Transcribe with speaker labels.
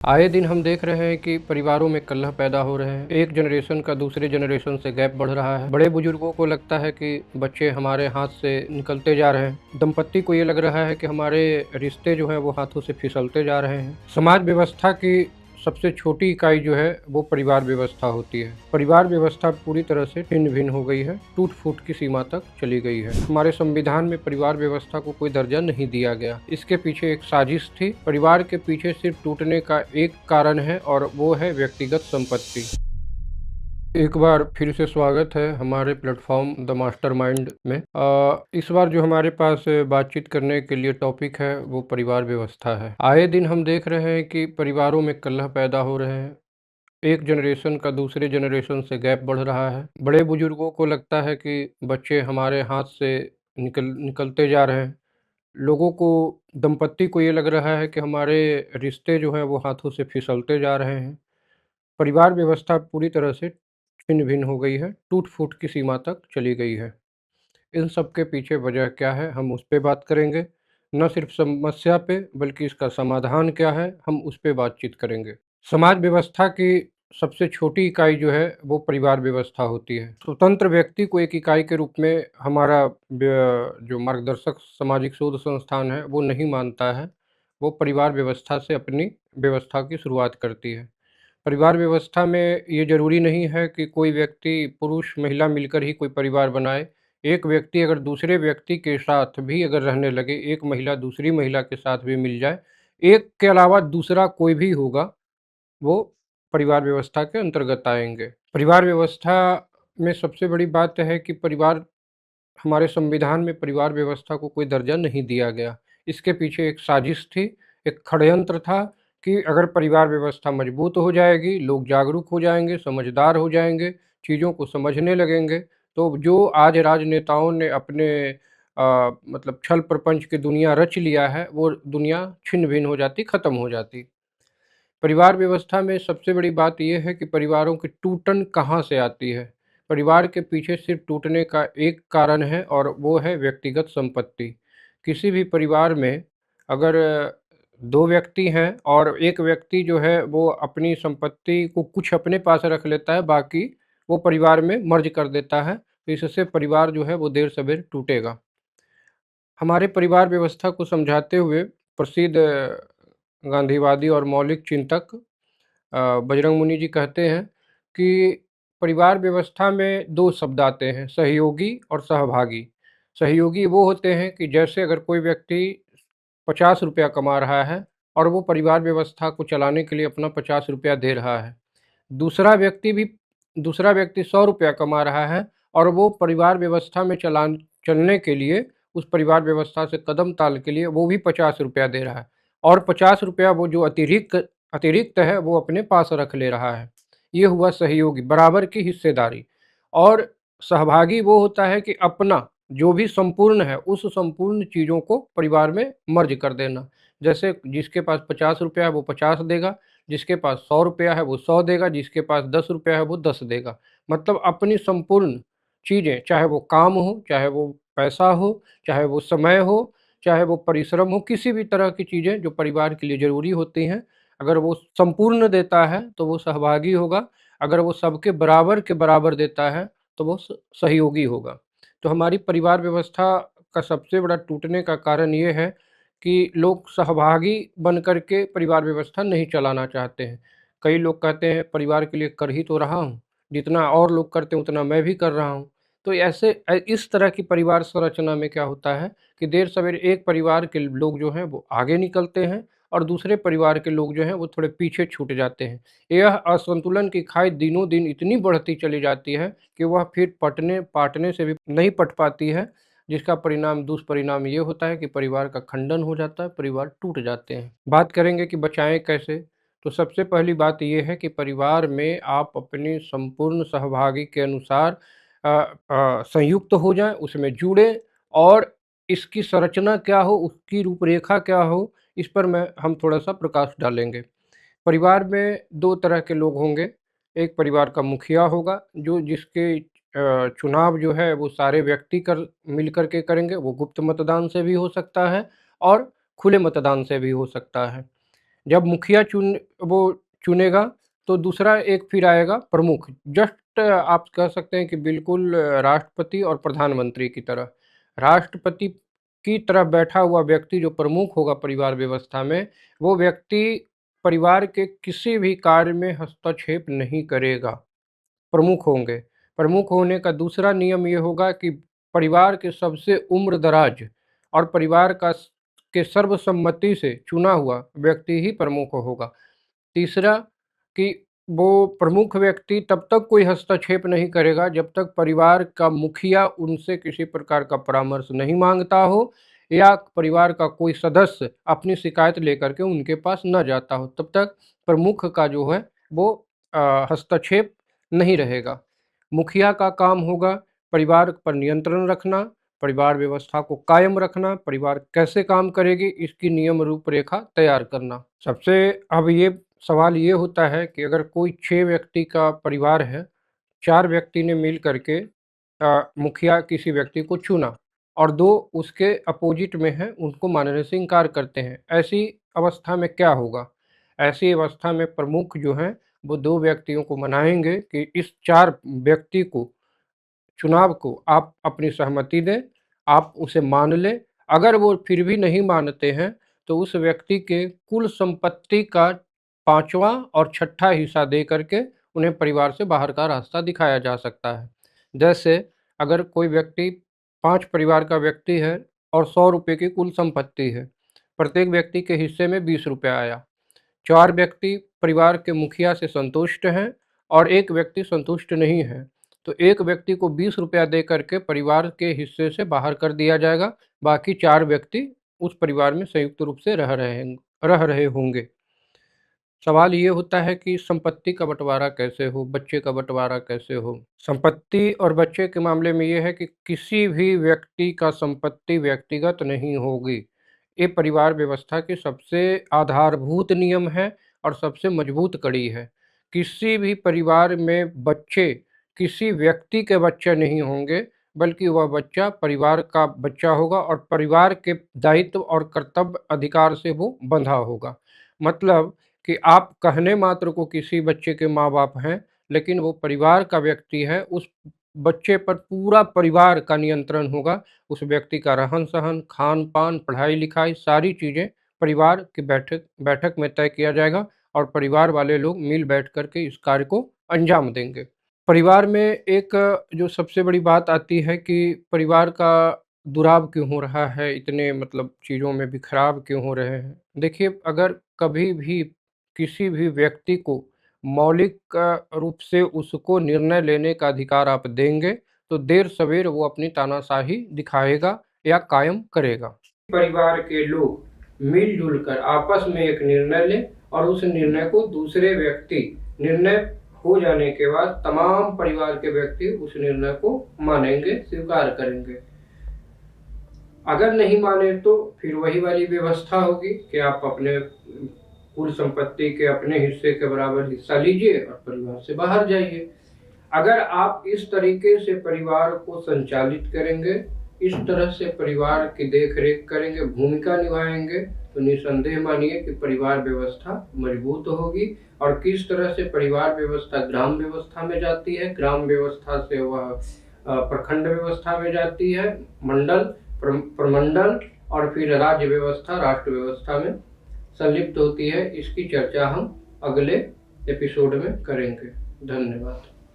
Speaker 1: आए दिन हम देख रहे हैं कि परिवारों में कलह पैदा हो रहे हैं। एक जनरेशन का दूसरे जनरेशन से गैप बढ़ रहा है। बड़े बुजुर्गों को लगता है कि बच्चे हमारे हाथ से निकलते जा रहे हैं। दंपत्ति को ये लग रहा है कि हमारे रिश्ते जो है वो हाथों से फिसलते जा रहे हैं। समाज व्यवस्था की सबसे छोटी इकाई जो है वो परिवार व्यवस्था होती है। परिवार व्यवस्था पूरी तरह से छिन्न भिन्न हो गई है, टूट फूट की सीमा तक चली गई है। हमारे संविधान में परिवार व्यवस्था को कोई दर्जा नहीं दिया गया। इसके पीछे एक साजिश थी। परिवार के पीछे सिर्फ टूटने का एक कारण है और वो है व्यक्तिगत संपत्ति। एक बार फिर से स्वागत है हमारे प्लेटफॉर्म द मास्टरमाइंड में। इस बार जो हमारे पास बातचीत करने के लिए टॉपिक है वो परिवार व्यवस्था है। आए दिन हम देख रहे हैं कि परिवारों में कलह पैदा हो रहे हैं। एक जनरेशन का दूसरे जनरेशन से गैप बढ़ रहा है। बड़े बुजुर्गों को लगता है कि बच्चे हमारे हाथ से निकलते जा रहे हैं। लोगों को दंपत्ति को ये लग रहा है कि हमारे रिश्ते जो हैं वो हाथों से फिसलते जा रहे हैं। परिवार व्यवस्था पूरी तरह से छिन्न-भिन्न हो गई है, टूट-फूट की सीमा तक चली गई है। इन सब के पीछे वजह क्या है, हम उस पे बात करेंगे। न सिर्फ समस्या पे, बल्कि इसका समाधान क्या है, हम उस पे बातचीत करेंगे। समाज व्यवस्था की सबसे छोटी इकाई जो है, वो परिवार व्यवस्था होती है। स्वतंत्र व्यक्ति को एक इकाई के रूप में हमारा जो मार्गदर्शक सामाजिक शोध संस्थान है, वो नहीं मानता है। वो परिवार व्यवस्था से अपनी व्यवस्था की शुरुआत करती है। परिवार व्यवस्था में ये ज़रूरी नहीं है कि कोई व्यक्ति पुरुष महिला मिलकर ही कोई परिवार बनाए। एक व्यक्ति अगर दूसरे व्यक्ति के साथ भी अगर रहने लगे, एक महिला दूसरी महिला के साथ भी मिल जाए, एक के अलावा दूसरा कोई भी होगा, वो परिवार व्यवस्था के अंतर्गत आएँगे। परिवार व्यवस्था में सबसे बड़ी बात है कि परिवार हमारे संविधान में परिवार व्यवस्था को कोई दर्जा नहीं दिया गया। इसके पीछे एक साजिश थी, एक षड्यंत्र था कि अगर परिवार व्यवस्था मजबूत हो जाएगी, लोग जागरूक हो जाएँगे, समझदार हो जाएँगे, चीज़ों को समझने लगेंगे, तो जो आज राजनेताओं ने अपने मतलब छल प्रपंच की दुनिया रच लिया है, वो दुनिया छिन्न-भिन्न हो जाती, ख़त्म हो जाती। परिवार व्यवस्था में सबसे बड़ी बात ये है कि परिवारों की टूटन कहाँ से आती है। परिवार के पीछे सिर्फ टूटने का एक कारण है और वो है व्यक्तिगत संपत्ति। किसी भी परिवार में अगर 2 व्यक्ति हैं और एक व्यक्ति जो है वो अपनी संपत्ति को कुछ अपने पास रख लेता है, बाकी वो परिवार में मर्ज कर देता है, तो इससे परिवार जो है वो देर-सवेर टूटेगा। हमारे परिवार व्यवस्था को समझाते हुए प्रसिद्ध गांधीवादी और मौलिक चिंतक बजरंग मुनि जी कहते हैं कि परिवार व्यवस्था में 2 शब्द आते हैं, सहयोगी और सहभागी। सहयोगी वो होते हैं कि जैसे अगर कोई व्यक्ति ₹50 कमा रहा है और वो परिवार व्यवस्था को चलाने के लिए अपना ₹50 दे रहा है। दूसरा व्यक्ति भी दूसरा व्यक्ति ₹100 कमा रहा है और वो परिवार व्यवस्था में चलने के लिए, उस परिवार व्यवस्था से कदम ताल के लिए वो भी ₹50 दे रहा है और ₹50 वो जो अतिरिक्त अतिरिक्त है वो अपने पास रख ले रहा है। ये हुआ सहयोगी, बराबर की हिस्सेदारी। और सहभागी वो होता है कि अपना जो भी संपूर्ण है, उस संपूर्ण चीज़ों को परिवार में मर्ज कर देना। जैसे जिसके पास ₹50 है वो 50 देगा, जिसके पास ₹100 है वो 100 देगा, जिसके पास ₹10 है वो 10 देगा। मतलब अपनी संपूर्ण चीज़ें, चाहे वो काम हो, चाहे वो पैसा हो, चाहे वो समय हो, चाहे वो परिश्रम हो, किसी भी तरह की चीज़ें जो परिवार के लिए ज़रूरी होती हैं, अगर वो संपूर्ण देता है तो वो सहभागी होगा, अगर वो सबके बराबर के बराबर देता है तो वो सहयोगी होगा। तो हमारी परिवार व्यवस्था का सबसे बड़ा टूटने का कारण ये है कि लोग सहभागी बन कर के परिवार व्यवस्था नहीं चलाना चाहते हैं। कई लोग कहते हैं परिवार के लिए कर ही तो रहा हूँ, जितना और लोग करते हैं उतना मैं भी कर रहा हूँ। तो ऐसे इस तरह की परिवार संरचना में क्या होता है कि देर-सवेर एक परिवार के लोग जो हैं वो आगे निकलते हैं और दूसरे परिवार के लोग जो हैं वो थोड़े पीछे छूट जाते हैं। यह असंतुलन की खाई दिनों-दिन इतनी बढ़ती चली जाती है कि वह फिर पाटने से भी नहीं पट पाती है, जिसका परिणाम दुष्परिणाम ये होता है कि परिवार का खंडन हो जाता है, परिवार टूट जाते हैं। बात करेंगे कि बचाएँ कैसे? तो सबसे पहली बात ये है कि परिवार में आप अपनी संपूर्ण सहभागी के अनुसार संयुक्त हो जाएँ, उसमें जुड़ें और इसकी संरचना क्या हो, उसकी रूपरेखा क्या हो, इस पर हम थोड़ा-सा प्रकाश डालेंगे। परिवार में 2 तरह के लोग होंगे, एक परिवार का मुखिया होगा, जो जिसके चुनाव जो है वो सारे व्यक्ति मिल कर के करेंगे, वो गुप्त मतदान से भी हो सकता है और खुले मतदान से भी हो सकता है। जब मुखिया वो चुनेगा तो दूसरा एक फिर आएगा प्रमुख। जस्ट आप कह सकते हैं कि बिल्कुल राष्ट्रपति और प्रधानमंत्री की तरह। राष्ट्रपति की तरफ बैठा हुआ व्यक्ति जो प्रमुख होगा परिवार व्यवस्था में, वो व्यक्ति परिवार के किसी भी कार्य में हस्तक्षेप नहीं करेगा। प्रमुख होंगे। प्रमुख होने का दूसरा नियम ये होगा कि परिवार के सबसे उम्र-दराज और परिवार के सर्वसम्मति से चुना हुआ व्यक्ति ही प्रमुख होगा। तीसरा कि वो प्रमुख व्यक्ति तब तक कोई हस्तक्षेप नहीं करेगा जब तक परिवार का मुखिया उनसे किसी प्रकार का परामर्श नहीं माँगता हो या परिवार का कोई सदस्य अपनी शिकायत लेकर के उनके पास न जाता हो, तब तक प्रमुख का जो है वो हस्तक्षेप नहीं रहेगा। मुखिया का काम होगा परिवार पर नियंत्रण रखना, परिवार व्यवस्था को कायम रखना, परिवार कैसे काम करेगी इसकी नियम रूपरेखा तैयार करना। सबसे अब ये सवाल ये होता है कि अगर कोई 6 व्यक्ति का परिवार है, 4 व्यक्ति ने मिल कर के मुखिया किसी व्यक्ति को चुना और 2 उसके अपोजिट में हैं, उनको मानने से इनकार करते हैं। ऐसी अवस्था में क्या होगा? ऐसी अवस्था में प्रमुख जो हैं, वो 2 व्यक्तियों को मनाएँगे कि इस 4 व्यक्ति को चुनाव को आप अपनी सहमति दें, आप उसे मान लें। अगर वो फिर भी नहीं मानते हैं, तो उस व्यक्ति के कुल संपत्ति का 5वाँ और 6ठा हिस्सा दे करके उन्हें परिवार से बाहर का रास्ता दिखाया जा सकता है। जैसे अगर कोई व्यक्ति 5 परिवार का व्यक्ति है और ₹100 की कुल संपत्ति है, प्रत्येक व्यक्ति के हिस्से में ₹20 आया। 4 व्यक्ति परिवार के मुखिया से संतुष्ट हैं और 1 व्यक्ति संतुष्ट नहीं है, तो एक व्यक्ति को ₹20 दे करके परिवार के हिस्से से बाहर कर दिया जाएगा, बाकी 4 व्यक्ति उस परिवार में संयुक्त रूप से रह रहे होंगे। सवाल ये होता है कि संपत्ति का बँटवारा कैसे हो, बच्चे का बँटवारा कैसे हो? संपत्ति और बच्चे के मामले में ये है कि किसी भी व्यक्ति का संपत्ति व्यक्तिगत नहीं होगी। ये परिवार व्यवस्था के सबसे आधारभूत नियम है और सबसे मजबूत कड़ी है। किसी भी परिवार में बच्चे किसी व्यक्ति के बच्चे नहीं होंगे, बल्कि वह बच्चा परिवार का बच्चा होगा और परिवार के दायित्व और कर्तव्य अधिकार से वो बंधा होगा। मतलब कि आप कहने मात्र को किसी बच्चे के माँ-बाप हैं, लेकिन वो परिवार का व्यक्ति है, उस बच्चे पर पूरा परिवार का नियंत्रण होगा। उस व्यक्ति का रहन-सहन, खान-पान, पढ़ाई-लिखाई सारी चीज़ें परिवार की बैठक बैठक में तय किया जाएगा और परिवार वाले लोग मिल बैठ कर के इस कार्य को अंजाम देंगे। परिवार में एक जो सबसे बड़ी बात आती है कि परिवार का दुराव क्यों हो रहा है, इतने मतलब चीज़ों में बिखराव क्यों हो रहे हैं। देखिए, अगर कभी भी किसी भी व्यक्ति को मौलिक रूप से उसको निर्णय लेने का अधिकार आप देंगे, तो देर-सवेर वो अपनी तानाशाही दिखाएगा या कायम करेगा। परिवार के लोग मिल-जुल कर आपस में एक निर्णय लें और उस निर्णय को दूसरे व्यक्ति निर्णय हो जाने के बाद तमाम परिवार के व्यक्ति उस निर्णय को मानेंगे, स्वीकार करेंगे। अगर नहीं माने तो फिर वही वाली व्यवस्था होगी कि आप अपने कुल संपत्ति के अपने हिस्से के बराबर हिस्सा लीजिए और परिवार से बाहर जाइए। अगर आप इस तरीके से परिवार को संचालित करेंगे, इस तरह से परिवार की देख-रेख करेंगे, भूमिका निभाएँगे, तो निसंदेह मानिए कि परिवार व्यवस्था मजबूत होगी और किस तरह से परिवार व्यवस्था ग्राम व्यवस्था में जाती है, ग्राम व्यवस्था से वह प्रखंड व्यवस्था में जाती है, मंडल, प्रमंडल और फिर राज्य व्यवस्था, राष्ट्र व्यवस्था में संलिप्त होती है। इसकी चर्चा हम अगले एपिसोड में करेंगे। धन्यवाद।